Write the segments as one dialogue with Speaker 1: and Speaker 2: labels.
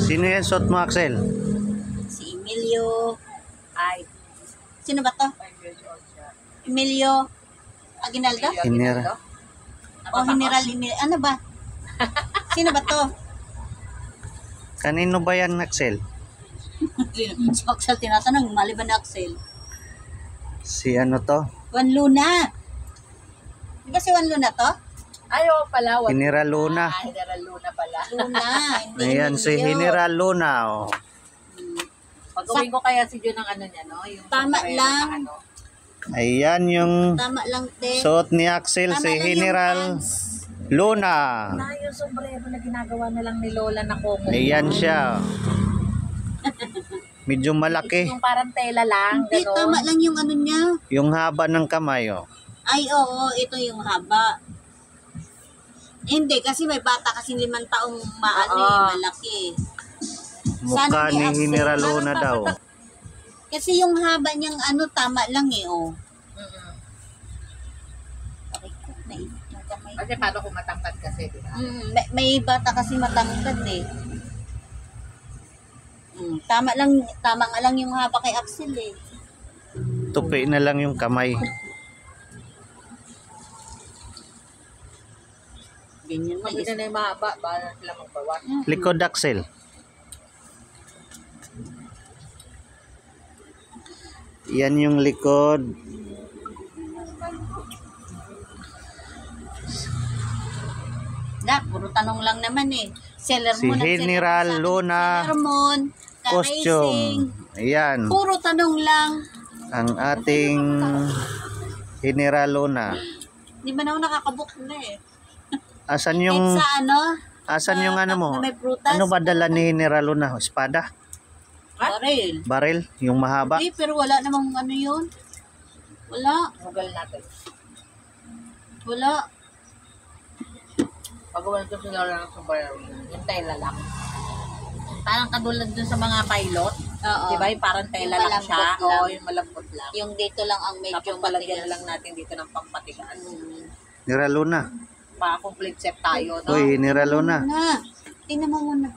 Speaker 1: Sino yan suot mo, Axel?
Speaker 2: Si Emilio. Ay. Sino ba to? Emilio Aguinaldo?
Speaker 1: General.
Speaker 2: O General Emilio. Ano ba? Sino ba to?
Speaker 1: Kanino ba yan, Axel?
Speaker 2: Si Axel tinatanong, maliban na Axel.
Speaker 1: Si ano to?
Speaker 2: Juan Luna. Di ba si Juan Luna to?
Speaker 3: Ayaw pala.
Speaker 1: General Luna.
Speaker 3: General Luna pala.
Speaker 2: Luna. Hindi
Speaker 1: Ayan, si
Speaker 2: Emilio.
Speaker 1: General Luna. Oh.
Speaker 3: Pag-uwi ko kaya si Jun ng ano niya, no? Yung
Speaker 2: Tama
Speaker 3: sombrero
Speaker 2: lang.
Speaker 3: na ano.
Speaker 1: Ayan yung
Speaker 2: Tama lang, te.
Speaker 1: suot ni Axel,
Speaker 2: Tama
Speaker 1: si
Speaker 2: lang yung
Speaker 1: General
Speaker 2: pants.
Speaker 1: Luna.
Speaker 3: Na yung sombrero na ginagawa na lang ni Lola na Coco.
Speaker 1: Ayan siya. Medyo malaki.
Speaker 3: Yung parang tela lang.
Speaker 2: Hindi,
Speaker 3: Gano'n.
Speaker 2: tama lang yung ano niya.
Speaker 1: Yung haba ng kamay, oh.
Speaker 2: Ay, oo, ito yung haba. Hindi, kasi may bata kasi 5 taong malaki.
Speaker 1: Mukha
Speaker 2: Sana
Speaker 1: ni
Speaker 2: ni Axel.
Speaker 1: General Luna daw.
Speaker 2: Kasi yung haba niyang ano, tama lang eh, oh.
Speaker 3: Mm-mm.
Speaker 2: Aray ko, naipit yung kamay.
Speaker 3: Kasi paano kung matangkad kasi, di ba?
Speaker 2: May bata kasi matangkad eh. Tama nga lang yung haba kay Axel eh.
Speaker 1: Tupi na lang yung kamay.
Speaker 2: Ganyan na
Speaker 3: Pag na yung mahaba, bahala sila magbawas.
Speaker 1: Likod, Axel. Yan yung likod.
Speaker 2: Puro tanong lang naman eh. Seller
Speaker 1: Si
Speaker 2: mo
Speaker 1: General Luna
Speaker 2: Sermon,
Speaker 1: Costume. Ayan.
Speaker 2: Puro tanong lang.
Speaker 1: Ang ating General Luna.
Speaker 2: Di ba na ako nakakabook na eh.
Speaker 1: Asan
Speaker 2: Kahit
Speaker 1: yung
Speaker 2: sa ano,
Speaker 1: asan yung ano mo?
Speaker 2: na may prutas.
Speaker 1: Ano ba dala ni General Luna? Espada?
Speaker 2: Baril.
Speaker 1: Baril? Yung mahaba?
Speaker 2: Hindi, pero wala namang ano yun. Wala.
Speaker 3: Google natin.
Speaker 2: Wala.
Speaker 3: Pag-uwi ko si Lola ng sombrero, yung tela lang. Parang katulad dun sa mga pilot.
Speaker 2: Oo.
Speaker 3: Di ba? Yung parang tela
Speaker 2: Yung
Speaker 3: lang siya.
Speaker 2: malambot lang.
Speaker 3: Oo, yung malambot lang.
Speaker 2: Yung dito lang ang medyo
Speaker 3: Tapos palagyan
Speaker 2: matigas.
Speaker 3: na lang natin dito ng pampatigas.
Speaker 1: General Luna.
Speaker 3: Complete set tayo, no?
Speaker 1: Uy, General Luna.
Speaker 2: Na, tingnan mo muna.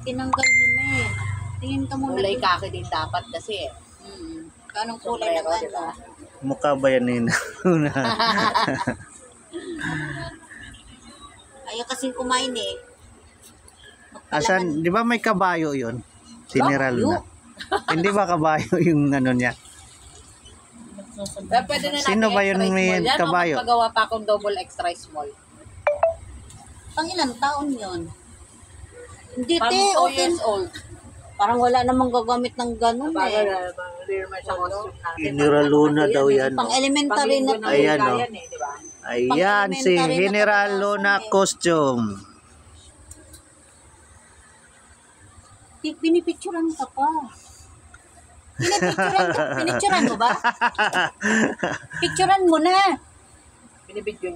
Speaker 2: Tinanggal mo na eh. Tingin ka muna.
Speaker 3: Kulay
Speaker 2: dun.
Speaker 3: kaki din dapat kasi eh.
Speaker 2: Anong kulay
Speaker 3: Sombrero,
Speaker 2: naman?
Speaker 3: di ba?
Speaker 1: Mukha ba yan ni Luna?
Speaker 2: Ayaw kasing kumain eh.
Speaker 1: Asan, di ba may kabayo yun? Si General
Speaker 2: Kabayo?
Speaker 1: Luna. Hindi ba kabayo yung ano niya?
Speaker 3: Pwede na natin
Speaker 1: Sino ba yun
Speaker 3: extra
Speaker 1: may
Speaker 3: small yan,
Speaker 1: kabayo?
Speaker 3: O magpagawa pa akong double extra small.
Speaker 2: Pang ilang taon yun? Hindi
Speaker 3: Pang
Speaker 2: te,
Speaker 3: 2
Speaker 2: okay.
Speaker 3: years old.
Speaker 2: Parang wala namang gagamit ng ganun
Speaker 3: Bagal
Speaker 2: eh.
Speaker 3: na, rear sa costume natin.
Speaker 1: General Luna daw yan.
Speaker 2: Pang
Speaker 1: Oh.
Speaker 2: elementary na to.
Speaker 1: Ayan, oh.
Speaker 3: Yan, eh, di ba?
Speaker 1: Ayan, si
Speaker 2: Pang-elementary na
Speaker 1: General
Speaker 2: kadalasan
Speaker 1: Luna
Speaker 2: eh.
Speaker 1: Costume.
Speaker 2: Pinipicturan ka pa. Pinicturan mo ba? Picturan mo na.
Speaker 3: Binibidyo